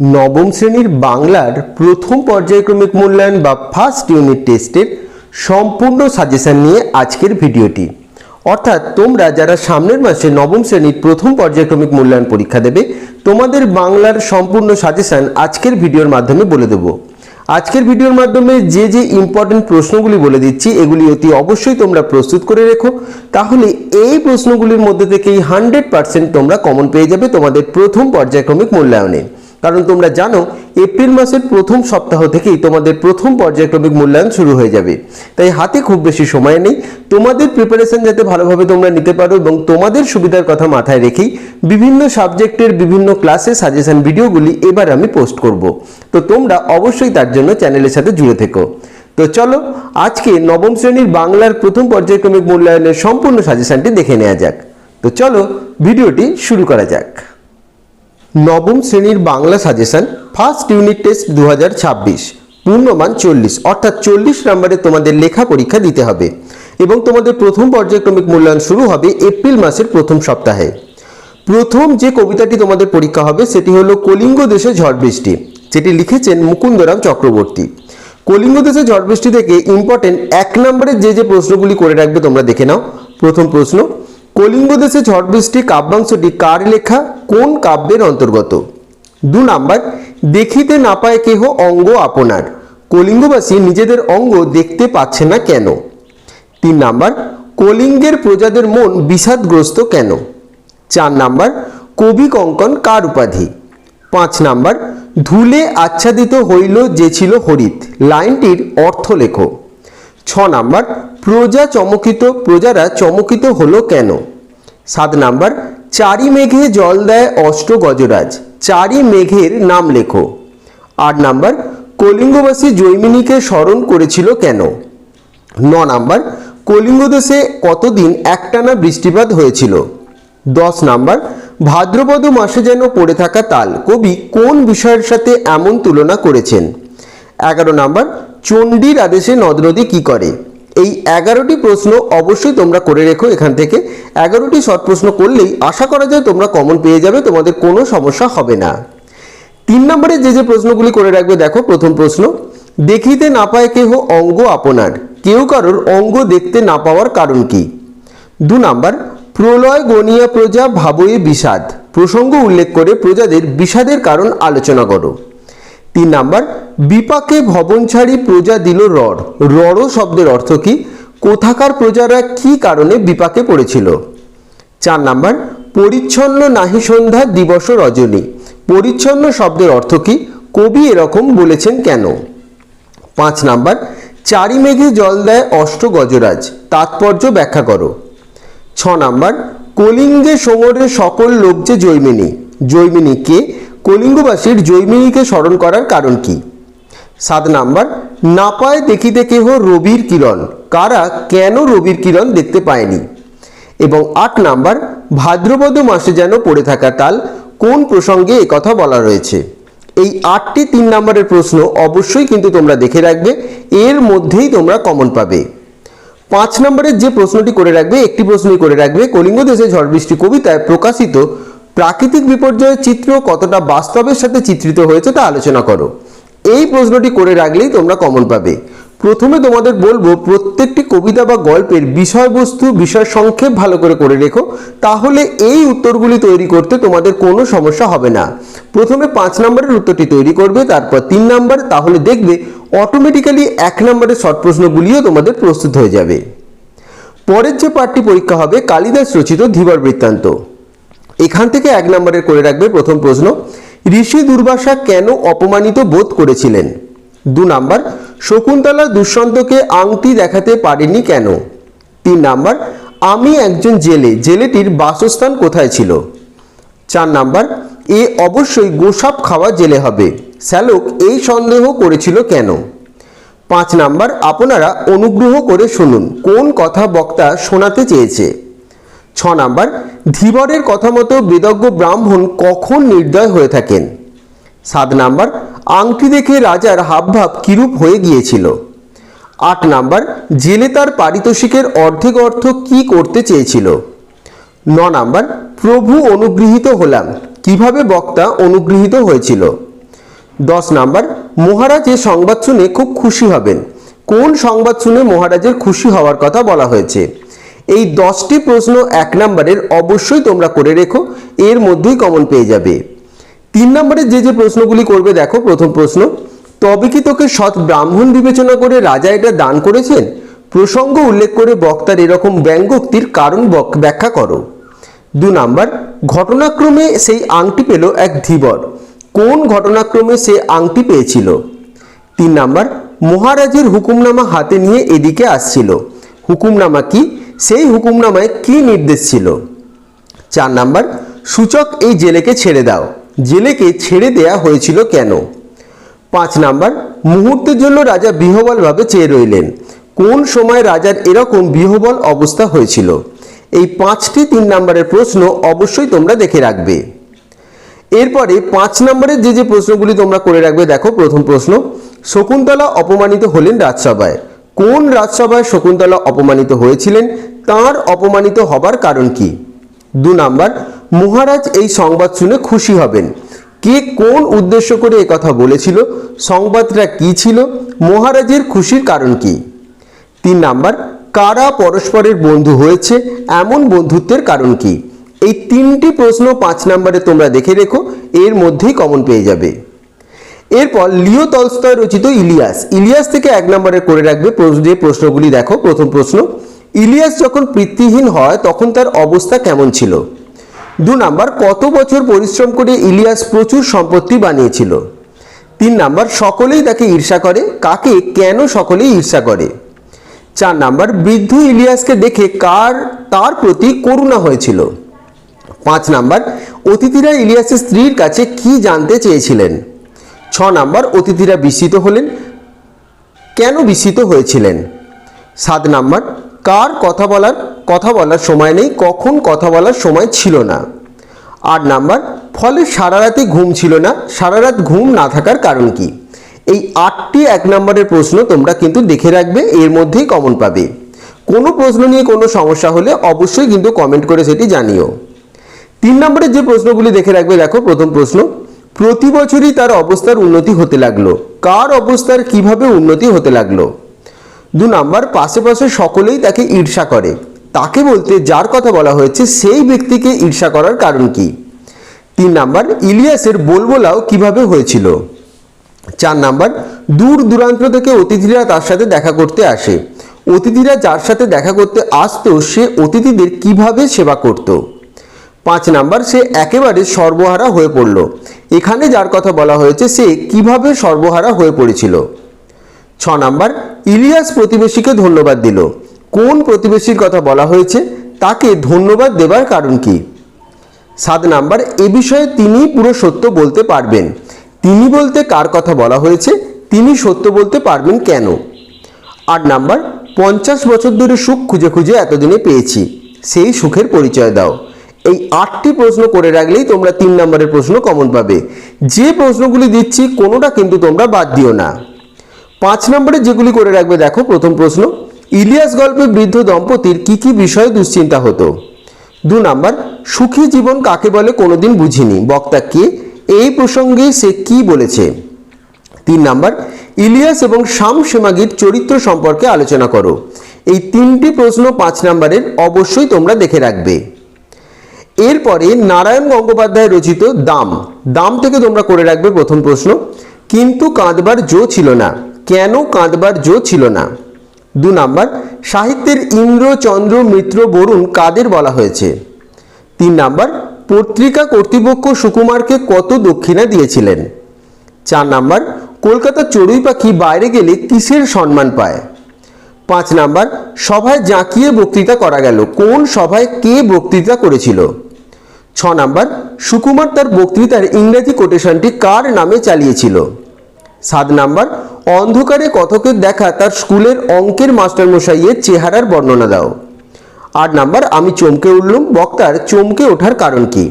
নবম শ্রেণীর বাংলার প্রথম পর্যায়ক্রমিক মূল্যায়ন বা ফার্স্ট ইউনিট টেস্টের সম্পূর্ণ সাজেশন নিয়ে আজকের ভিডিওটি। অর্থাৎ তোমরা যারা সামনের মাসে নবম শ্রেণীর প্রথম পর্যায়ক্রমিক মূল্যায়ন পরীক্ষা দেবে, তোমাদের বাংলার সম্পূর্ণ সাজেশন আজকের ভিডিওর মাধ্যমে বলে দেবো। আজকের ভিডিওর মাধ্যমে যে যে ইম্পর্টেন্ট প্রশ্নগুলি বলে দিচ্ছি, এগুলি অতি অবশ্যই তোমরা প্রস্তুত করে রেখো। তাহলে এই প্রশ্নগুলির মধ্যে থেকেই 100% তোমরা কমন পেয়ে যাবে তোমাদের প্রথম পর্যায়ক্রমিক মূল্যায়নে। কারণ তোমরা জানো এপ্রিল মাসের প্রথম সপ্তাহ থেকেই তোমাদের প্রথম পর্যায়ক্রমিক মূল্যায়ন শুরু হয়ে যাবে। তাই হাতে খুব বেশি সময় নেই। তোমাদের প্রিপারেশন যাতে ভালোভাবে তোমরা নিতে পারো এবং তোমাদের সুবিধার কথা মাথায় রেখেই বিভিন্ন সাবজেক্টের বিভিন্ন ক্লাসে সাজেশন ভিডিওগুলি এবার আমি পোস্ট করব। তো তোমরা অবশ্যই তার জন্য চ্যানেলের সাথে জুড়ে থেকো। তো চলো আজকে নবম শ্রেণীর বাংলার প্রথম পর্যায়ক্রমিক মূল্যায়নের সম্পূর্ণ সাজেশনটি দেখে নেওয়া যাক। তো চলো ভিডিওটি শুরু করা যাক। নবম শ্রেণীর Bangla suggestion first unit test 2026, পূর্ণমান 40, অর্থাৎ 40 নম্বরে তোমাদের লেখা পরীক্ষা দিতে হবে এবং তোমাদের প্রথম পর্যায়ক্রমিক মূল্যায়ন শুরু হবে এপ্রিল মাসের প্রথম সপ্তাহে। প্রথম যে কবিতাটি তোমাদের পরীক্ষা হবে সেটি হলো কলিঙ্গ দেশে ঝড় বৃষ্টি, যেটি লিখেছেন মুকুন্দরাম চক্রবর্তী। কলিঙ্গ দেশে ঝড় বৃষ্টি থেকে ইম্পর্টেন্ট 1 নম্বরের যে প্রশ্নগুলি করে রাখবে তোমরা দেখে নাও। প্রথম প্রশ্ন, কলিঙ্গ দেশে ঝড় বৃষ্টি কাব্যাংশটি কার লেখা, কোন কাব্যের অন্তর্গত? 2 নাম্বার, দেখিতে না পায় কেহ অঙ্গ আপনার, কলিঙ্গবাসী নিজেদের অঙ্গ দেখতে পাচ্ছে না কেন? 3 নাম্বার, কলিঙ্গের প্রজাদের মন বিষাদগ্রস্ত কেন? 4 নাম্বার, কবি কঙ্কন কার উপাধি? 5 নাম্বার, ধুলে আচ্ছাদিত হইল যে ছিল হরিত, লাইনটির অর্থ লেখো। 6 নাম্বার, প্রজারা চমকিত হলো কেন? 7 নাম্বার, চারি মেঘে জল দেয় অষ্ট গজরাজ, চারি মেঘের নাম লেখো। 8 নাম্বার, কলিঙ্গবাসী জৈমিনীকে স্মরণ করেছিল কেন? 9 নাম্বার, কলিঙ্গ দেশে কতদিন একটানা বৃষ্টিপাত হয়েছিল? 10 নাম্বার, ভাদ্রপদ মাসে যেন পড়ে থাকা তাল, কবি কোন বিষয়ের সাথে এমন তুলনা করেছেন? 11 নাম্বার, চণ্ডীর আদেশে নদ নদী কি করে? এই 11টি প্রশ্ন অবশ্যই তোমরা করে রেখো। এখান থেকে 11টি শর্ট প্রশ্ন করলেই আশা করা যায় তোমরা কমন পেয়ে যাবে, তোমাদের কোনো সমস্যা হবে না। 3 নম্বরে যে প্রশ্নগুলি করে রাখবে দেখো। প্রথম প্রশ্ন, দেখিতে না পায় কেহ অঙ্গ আপনার, কেউ কারোর অঙ্গ দেখতে না পাওয়ার কারণ কি? 2 নাম্বার, প্রলয় গণিয়া প্রজা ভাবয়ে বিষাদ, প্রসঙ্গ উল্লেখ করে প্রজাদের বিষাদের কারণ আলোচনা করো। 3 নাম্বার, বিপাকে ভবন ছাড়ি প্রজা দিল রড়, রড় শব্দের অর্থ কি? কোথাকার প্রজারা কি কারণে বিপাকে পড়েছিল? 4 নাম্বার, পরিচ্ছন্ন নাহি সন্ধ্যা দিবস রজনী, পরিচ্ছন্ন শব্দের অর্থ কি? কবি এরকম বলেছেন কেন? 5 নাম্বার, চারি মেঘে জল দেয় অষ্ট গজরাজ, তাৎপর্য ব্যাখ্যা করো। 6 নাম্বার, কলিঙ্গে সমরের সকল লোক যে জৈমিনী, জৈমিনী কে? কলিঙ্গবাসীর জৈমিনীকে স্মরণ করার কারণ কি? 7 নাম্বার, না পায় দেখিতে কেহ রবির কিরণ, কারা কেন রবির কিরণ দেখতে পায়নি? এবং 8 নাম্বার, ভাদ্রপদ মাসে যেন পড়ে থাকা তাল, কোন প্রসঙ্গে একথা বলা রয়েছে? এই 8টি 3 নম্বরের প্রশ্ন অবশ্যই কিন্তু তোমরা দেখে রাখবে, এর মধ্যেই তোমরা কমন পাবে। 5 নম্বরের যে প্রশ্নটি করে রাখবে, একটি প্রশ্নই করে রাখবে, কলিঙ্গ দেশে ঝড় বৃষ্টি কবিতায় প্রকাশিত প্রাকৃতিক বিপর্যয়ের চিত্র কতটা বাস্তবের সাথে চিত্রিত হয়েছে তা আলোচনা করো। এই প্রশ্নটি করে রাখলেই তোমরা কমন পাবে। প্রথমে তোমাদের বলবো প্রত্যেকটি কবিতা বা গল্পের বিষয়বস্তু বিষয় সংক্ষেপ ভালো করে রেখো, তাহলে এই উত্তরগুলি তৈরি করতে তোমাদের কোনো সমস্যা হবে না। প্রথমে 5 নম্বরের উত্তরটি তৈরি করবে, তারপর 3 নম্বর, তাহলে দেখবে অটোমেটিক্যালি 1 নম্বরের শর্ট প্রশ্নগুলিও তোমাদের প্রস্তুত হয়ে যাবে। পরের যে পাঠটি পরীক্ষা হবে কালিদাস রচিত ধীবর বৃত্তান্ত, এখান থেকে 1 নম্বরের করে রাখবে। প্রথম প্রশ্ন, ঋষি দুর্বাসা কেন অপমানিত বোধ করেছিলেন? 2 নাম্বার, শকুন্তলা দুষ্যন্তকে আংটি দেখাতে পারেনি কেন? 3 নাম্বার, আমি একজন জেলে, জেলেটির বাসস্থান কোথায় ছিল? 4 নাম্বার, এ অবশ্যই গোসাপ খাওয়া জেলে হবে, শ্যালক এই সন্দেহ করেছিল কেন? 5 নাম্বার, আপনারা অনুগ্রহ করে শুনুন, কোন কথা বক্তা শোনাতে চেয়েছে? 6 নাম্বার, ধীবরের কথা মতো বেদজ্ঞ ব্রাহ্মণ কখন নির্দয় হয়ে থাকেন? 7 নাম্বার, আংটি দেখে রাজার হাবভাব কিরূপ হয়ে গিয়েছিল? 8 নাম্বার, জেলে তার পারিতোষিকের অর্ধেক অর্থ কি করতে চেয়েছিল? 9 নাম্বার, প্রভু অনুগৃহীত হলাম, কিভাবে বক্তা অনুগৃহীত হয়েছিল? 10 নাম্বার, মহারাজ এই সংবাদ শুনে খুব খুশি হবেন। কোন সংবাদ শুনে মহারাজের খুশি হওয়ার কথা বলা হয়েছে? এই 10টি প্রশ্ন 1 নম্বরের অবশ্যই তোমরা করে রেখো, এর মধ্যেই কমন পেয়ে যাবে। 3 নম্বরের যে প্রশ্নগুলি করবে দেখো, প্রথম প্রশ্ন, তবে কি তোকে সৎ ব্রাহ্মণ বিবেচনা করে রাজা এটা দান করেছেন? প্রসঙ্গ উল্লেখ করে বক্তার এরকম ব্যঙ্গোক্তির কারণ ব্যাখ্যা করো। 2 নাম্বার, ঘটনাক্রমে সেই আংটি পেল এক ধীবর। কোন ঘটনাক্রমে সে আংটি পেয়েছিল? 3 নাম্বার, মহারাজের হুকুমনামা হাতে নিয়ে এদিকে আসছিল। হুকুমনামা কি? সেই হুকুমনামায় কি নির্দেশ ছিল? 4 নাম্বার, সূচক এই জেলেকে ছেড়ে দাও। জেলেকে ছেড়ে দেয়া হয়েছিল কেন? 5 নাম্বার, মুহূর্তের জন্য রাজা বিহ্বলভাবে চেয়ে রইলেন। কোন সময় রাজার এরকম বিহ্বল অবস্থা হয়েছিল? এই 5টি 3 নম্বরের প্রশ্ন অবশ্যই তোমরা দেখে রাখবে। এরপরে 5 নম্বরের যে প্রশ্নগুলি তোমরা করে রাখবে দেখো, প্রথম প্রশ্ন, শকুন্তলা অপমানিত হলেন রাজসভায়। কোন রাজসভায় শকুন্তলা অপমানিত হয়েছিলেন? তার অপমানিত হবার কারণ কি? 2 নাম্বার, মহারাজ এই সংবাদ শুনে খুশি হবেন। কে কোন উদ্দেশ্য করে কথা বলেছিল? সংবাদটা কি ছিল? মহারাজের খুশির কারণ কি? 3 নাম্বার, কারা পরস্পরের বন্ধু হয়েছে? এমন বন্ধুত্বের কারণ কি? এই 3টি প্রশ্ন 5 নম্বরে তোমরা দেখে রেখো, এর মধ্যেই কমন পেয়ে যাবে। এরপর লিও তলস্তয় রচিত ইলিয়াস। ইলিয়াস থেকে 1 নম্বরে করে রাখবে যে প্রশ্নগুলি দেখো, প্রথম প্রশ্ন, ইলিয়াস যখন পিতৃহীন হয় তখন তার অবস্থা কেমন ছিল? 2 নাম্বার, কত বছর পরিশ্রম করে ইলিয়াস প্রচুর সম্পত্তি বানিয়েছিল? 3 নাম্বার, সকলেই তাকে ঈর্ষা করে। কাকে, কেন সকলেই ঈর্ষা করে? 4 নাম্বার, বৃদ্ধ ইলিয়াসকে দেখে তার প্রতি করুণা হয়েছিল? 5 নাম্বার, অতিথিরা ইলিয়াসের স্ত্রীর কাছে কি জানতে চেয়েছিলেন? 6 নাম্বার, অতিথিরা বিস্মিত হলেন, কেন বিস্মিত হয়েছিলেন? 7 নাম্বার, কার কথা বলার সময় নেই, কখন কথা বলার সময় ছিল না? 8 নাম্বার, ফলে সারা রাতে ঘুম ছিল না। সারা রাত ঘুম না থাকার কারণ কি? এই 8টি 1 নম্বরের প্রশ্ন তোমরা কিন্তু দেখে রাখবে, এর মধ্যেই কমন পাবে। কোনো প্রশ্ন নিয়ে কোনো সমস্যা হলে অবশ্যই কিন্তু কমেন্ট করে সেটি জানিও। 3 নম্বরের যে প্রশ্নগুলি দেখে রাখবে দেখো, প্রথম প্রশ্ন, প্রতি বছরই তার অবস্থার উন্নতি হতে লাগলো। কার অবস্থার কিভাবে উন্নতি হতে লাগলো? 2 নাম্বার, পাশে সকলেই তাকে ঈর্ষা করে। তাকে বলতে যার কথা বলা হয়েছে সেই ব্যক্তিকে ঈর্ষা করার কারণ কি? 3 নাম্বার, ইলিয়াসের বলবোলাও কিভাবে হয়েছিল? 4 নাম্বার, দূর দূরান্ত থেকে অতিথিরা তার সাথে দেখা করতে আসে। অতিথিরা যার সাথে দেখা করতে আসতো সে অতিথিদের কিভাবে সেবা করত? 5 নাম্বার, সে একেবারে সর্বহারা হয়ে পড়ল। এখানে যার কথা বলা হয়েছে সে কিভাবে সর্বহারা হয়ে পড়েছিল? 6 নাম্বার, ইলিয়াস প্রতিবেশীকে ধন্যবাদ দিল। কোন প্রতিবেশীর কথা বলা হয়েছে? তাকে ধন্যবাদ দেবার কারণ কি? 7 নাম্বার, এ বিষয়ে তিনি পুরো সত্য বলতে পারবেন। তিনি বলতে কার কথা বলা হয়েছে? তিনি সত্য বলতে পারবেন কেন? 8 নাম্বার, 50 বছর ধরে সুখ খুঁজে খুঁজে এতদিনে পেয়েছি, সেই সুখের পরিচয় দাও। এই 8টি প্রশ্ন করে রাখলেই তোমরা 3 নম্বরের প্রশ্ন কমন পাবে। যে প্রশ্নগুলি দিচ্ছি কোনোটা কিন্তু তোমরা বাদ দিও না। 5 নম্বরে যেগুলি করে রাখবে দেখো, প্রথম প্রশ্ন, ইলিয়াস গল্পে বৃদ্ধ দম্পতির কি বিষয়ে দুশ্চিন্তা হতো? 2 নাম্বার, সুখী জীবন কাকে বলে কোনোদিন বুঝিনি, বক্তা কে? এই প্রসঙ্গে সে কি বলেছে? 3 নাম্বার, ইলিয়াস এবং শামসেমাগির চরিত্র সম্পর্কে আলোচনা করো। এই 3টি প্রশ্ন 5 নম্বরের অবশ্যই তোমরা দেখে রাখবে। এরপরে নারায়ণ গঙ্গোপাধ্যায় রচিত দাম থেকে তোমরা করে রাখবে প্রথম প্রশ্ন, কিন্তু কাঁদবার জো ছিল না। কেন কাঁদবার জো ছিল না? 2 নাম্বার, সাহিত্যের ইন্দ্র, চন্দ্র, মিত্র, বরুণ কাদের বলা হয়েছে? 3 নাম্বার, পত্রিকা কর্তৃপক্ষ সুকুমারকে কত দক্ষিণা দিয়েছিলেন? 4 নাম্বার, কলকাতার চড়ুই পাখি বাইরে গেলে কিসের সম্মান পায়? 5 নাম্বার, সভায় জাঁকিয়ে বক্তৃতা করা গেল। কোন সভায় কে বক্তৃতা করেছিল? 6 নাম্বার, সুকুমার তার বক্তৃতার ইংরেজি কোটেশনটি কার নামে চালিয়েছিল? 7 নাম্বার, অন্ধকারে কথকের দেখা তার স্কুলের অঙ্কের মাস্টারমশাইয়ের চেহারার বর্ণনা দাও। 8 নাম্বার, আমি চমকে উঠলুম, বক্তার চমকে ওঠার কারণ কি?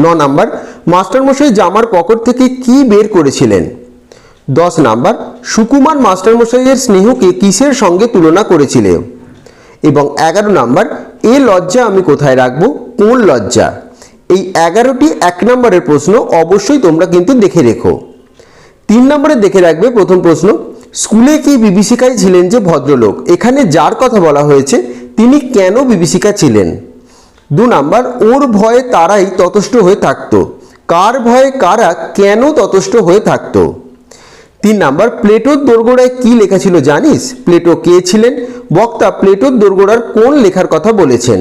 9 নাম্বার, মাস্টারমশাই জামার পকেট থেকে কি বের করেছিলেন? 10 নাম্বার, সুকুমার মাস্টারমশাইয়ের স্নেহকে কিসের সঙ্গে তুলনা করেছিল? এবং 11 নাম্বার, এ লজ্জা আমি কোথায় রাখবো? কোন লজ্জা? এই 11টি 1 নম্বরের প্রশ্ন অবশ্যই তোমরা কিন্তু দেখে রেখো। 3 নম্বরে দেখে রাখবে প্রথম প্রশ্ন, স্কুলে কি বিভীষিকায় ছিলেন যে ভদ্রলোক, এখানে যার কথা বলা হয়েছে তিনি কেন বিভীষিকা ছিলেন। 2 নাম্বার, ওর ভয়ে তারাই ততষ্ট হয়ে থাকতো, কার ভয়ে কারা কেন ততষ্ট হয়ে থাকতো। 3 নাম্বার, প্লেটোর দোরগোড়ায় কি লেখা ছিল জানিস, প্লেটো কে ছিলেন, বক্তা প্লেটোর দোরগোড়ার কোন লেখার কথা বলেছেন।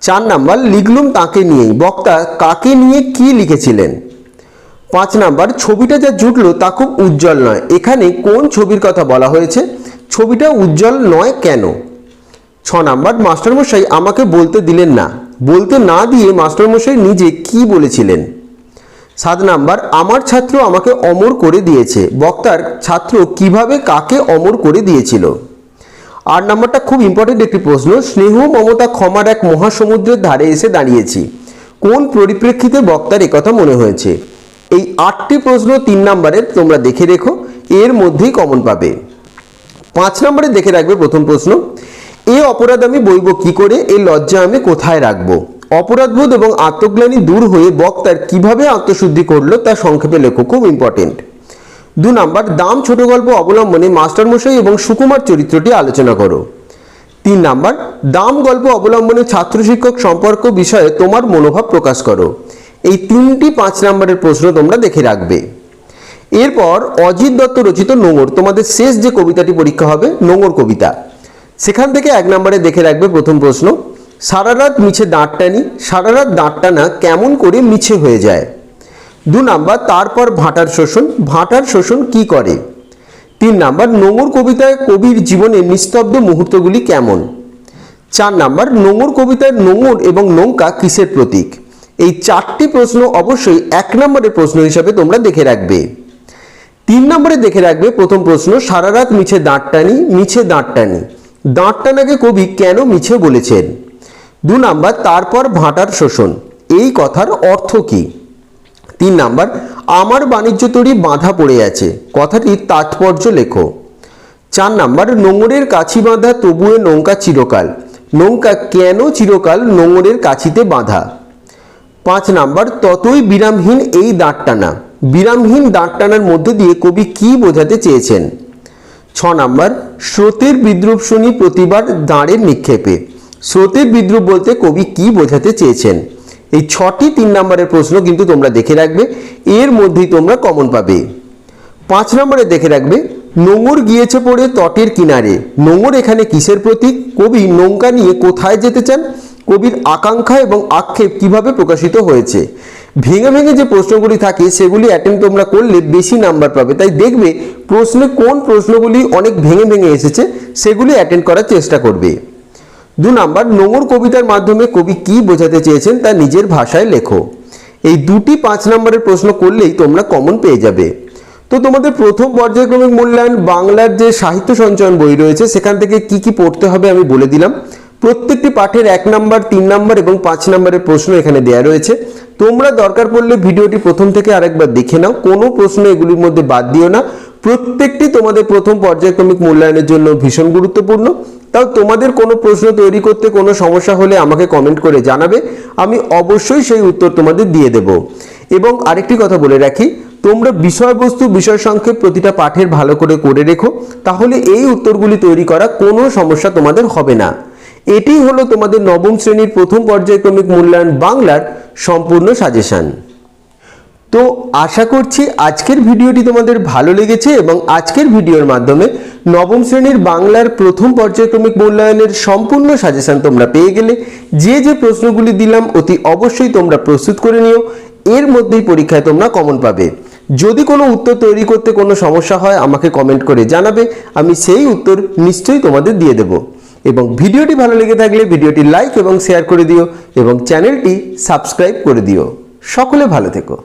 4 নাম্বার, লিখলুম তাকে নিয়েই, বক্তা কাকে নিয়ে কি লিখেছিলেন। 5 নাম্বার, ছবিটা যা জুটলো তা খুব উজ্জ্বল নয়, এখানে কোন ছবির কথা বলা হয়েছে, ছবিটা উজ্জ্বল নয় কেন। 6 নাম্বার, মাস্টারমশাই আমাকে বলতে দিলেন না, বলতে না দিয়ে মাস্টারমশাই নিজে কি বলেছিলেন। 7 নাম্বার, আমার ছাত্র আমাকে অমর করে দিয়েছে, বক্তার ছাত্র কিভাবে কাকে অমর করে দিয়েছিল। 8 নাম্বারটা খুব ইম্পর্টেন্ট একটি প্রশ্ন, স্নেহ মমতা ক্ষমার এক মহাসমুদ্রের ধারে এসে দাঁড়িয়েছি, কোন পরিপ্রেক্ষিতে বক্তার একথা মনে হয়েছে। এই 8টি প্রশ্ন 3 নাম্বারের, তোমরা দেখে রেখো, এর মধ্যেই কমন পাবে। 5 নম্বরে দেখে রাখবে প্রথম প্রশ্ন, এ অপরাধ আমি বইব কি করে, এই লজ্জা আমি কোথায় রাখবো। অপরাধবোধ এবং আত্মগ্লানি দূর হয়ে বক্তার কিভাবে আত্মশুদ্ধি করলো তা সংক্ষেপে লেখো, খুব ইম্পর্টেন্ট। 2 নাম্বার, দাম ছোট গল্প অবলম্বনে মাস্টারমশাই এবং সুকুমার চরিত্রটি আলোচনা করো। 3 নাম্বার, দাম গল্প অবলম্বনে ছাত্র শিক্ষক সম্পর্ক বিষয়ে তোমার মনোভাব প্রকাশ করো। এই 3টি 5 নম্বরের প্রশ্ন তোমরা দেখে রাখবে। এরপর অজিত দত্ত রচিত নোঙর, তোমাদের শেষ যে কবিতাটি পরীক্ষা হবে নোঙর কবিতা, সেখান থেকে 1 নম্বরে দেখে রাখবে প্রথম প্রশ্ন, সারা রাত মিছে দাঁত টানি, সারা রাত দাঁত টানা কেমন করে মিছে হয়ে যায়। 2 নাম্বার, তারপর ভাটার শোষণ, ভাটার শোষণ কি করে। 3 নাম্বার, নোঙর কবিতায় কবির জীবনে নিস্তব্ধ মুহূর্তগুলি কেমন। 4 নাম্বার, নোঙর কবিতায় নোঙর এবং নৌকা কিসের প্রতীক। এই 4টি প্রশ্ন অবশ্যই 1 নম্বরের প্রশ্ন হিসাবে তোমরা দেখে রাখবে। 3 নম্বরে দেখে রাখবে প্রথম প্রশ্ন, সারা রাত মিছে দাঁত টানি, মিছে দাঁত টানি, দাঁত টানাকে কবি কেন মিছে বলেছেন। 2 নাম্বার, তারপর ভাটার শোষণ, এই কথার অর্থ কি। 3 নাম্বার, আমার বাণিজ্য তরী বাঁধা পড়ে আছে, কথাটির তাৎপর্য লেখো। 4 নাম্বার, নোঙরের কাছি বাঁধা তবুয়ে নৌকা চিরকাল, নৌকা কেন চিরকাল নোঙরের কাছিতে বাঁধা। 5 নাম্বার, ততই বিরামহীন এই দাঁত টানা, বিরামহীন দাঁত টানার মধ্যে দিয়ে কবি কি বোঝাতে চেয়েছেন। 6 নাম্বার, স্রোতের বিদ্রুপ শুনি প্রতিবার দাঁড়ের নিক্ষেপে, স্রোতের বিদ্রুপ বলতে কবি কি বোঝাতে চেয়েছেন। এই 6টি 3 নম্বরের প্রশ্ন কিন্তু তোমরা দেখে রাখবে, এর মধ্যেই তোমরা কমন পাবে। 5 নম্বরে দেখে রাখবে, নোঙর গিয়েছে পড়ে তটের কিনারে, নোঙর এখানে কিসের প্রতীক, কবি নৌকা নিয়ে কোথায় যেতে চান, কবির আকাঙ্ক্ষা এবং আক্ষেপ কিভাবে প্রকাশিত হয়েছে। ভেঙে ভেঙে যে প্রশ্নগুলি থাকে সেগুলি অ্যাটেন্ড তোমরা করলে বেশি নাম্বার পাবে, তাই দেখবে প্রশ্নে কোন প্রশ্নগুলি অনেক ভেঙে ভেঙে এসেছে সেগুলি অ্যাটেন্ড করার চেষ্টা করবে। 2 নাম্বার, নোঙর কবিতার মাধ্যমে কবি কি বোঝাতে চেয়েছেন তা নিজের ভাষায় লেখো। এই 2টি 5 নম্বরের প্রশ্ন করলেই তোমরা কমন পেয়ে যাবে। তো তোমাদের প্রথম পর্যায়ক্রমিক মূল্যায়ন বাংলার যে সাহিত্য সঞ্চয়ন বই রয়েছে সেখান থেকে কি কি পড়তে হবে আমি বলে দিলাম। প্রত্যেকটি পাঠের 1 নাম্বার, 3 নাম্বার এবং 5 নাম্বারের প্রশ্ন এখানে দেওয়া রয়েছে। তোমরা দরকার পড়লে ভিডিওটি প্রথম থেকে আরেকবার দেখে নাও, কোনো প্রশ্ন এগুলির মধ্যে বাদ দিও না। প্রত্যেকটি তোমাদের প্রথম পর্যায়ক্রমিক মূল্যায়নের জন্য ভীষণ গুরুত্বপূর্ণ। তাও তোমাদের কোনো প্রশ্ন তৈরি করতে কোনো সমস্যা হলে আমাকে কমেন্ট করে জানাবে, আমি অবশ্যই সেই উত্তর তোমাদের দিয়ে দেব। এবং আরেকটি কথা বলে রাখি, তোমরা বিষয়বস্তু বিষয় সংক্ষেপ প্রতিটা পাঠের ভালো করে রেখো, তাহলে এই উত্তরগুলি তৈরি করা কোনো সমস্যা তোমাদের হবে না। এটি হলো তোমাদের নবম শ্রেণীর প্রথম পর্যায়ক্রমিক মূল্যায়ন বাংলার সম্পূর্ণ সাজেশন। তো আশা করছি আজকের ভিডিওটি তোমাদের ভালো লেগেছে এবং আজকের ভিডিওর মাধ্যমে নবম শ্রেণীর বাংলার প্রথম পর্যায়ক্রমিক মূল্যায়নের সম্পূর্ণ সাজেশন তোমরা পেয়ে গেলে। যে যে প্রশ্নগুলি দিলাম অতি অবশ্যই তোমরা প্রস্তুত করে নিও, এর মধ্যেই পরীক্ষায় তোমরা কমন পাবে। যদি কোনো উত্তর তৈরি করতে কোনো সমস্যা হয় আমাকে কমেন্ট করে জানাবে, আমি সেই উত্তর নিশ্চয়ই তোমাদের দিয়ে দেব। এবং ভিডিওটি ভালো লেগে থাকলে ভিডিওটি লাইক এবং শেয়ার করে দিও এবং চ্যানেলটি সাবস্ক্রাইব করে দিও। সকলে ভালো থেকো।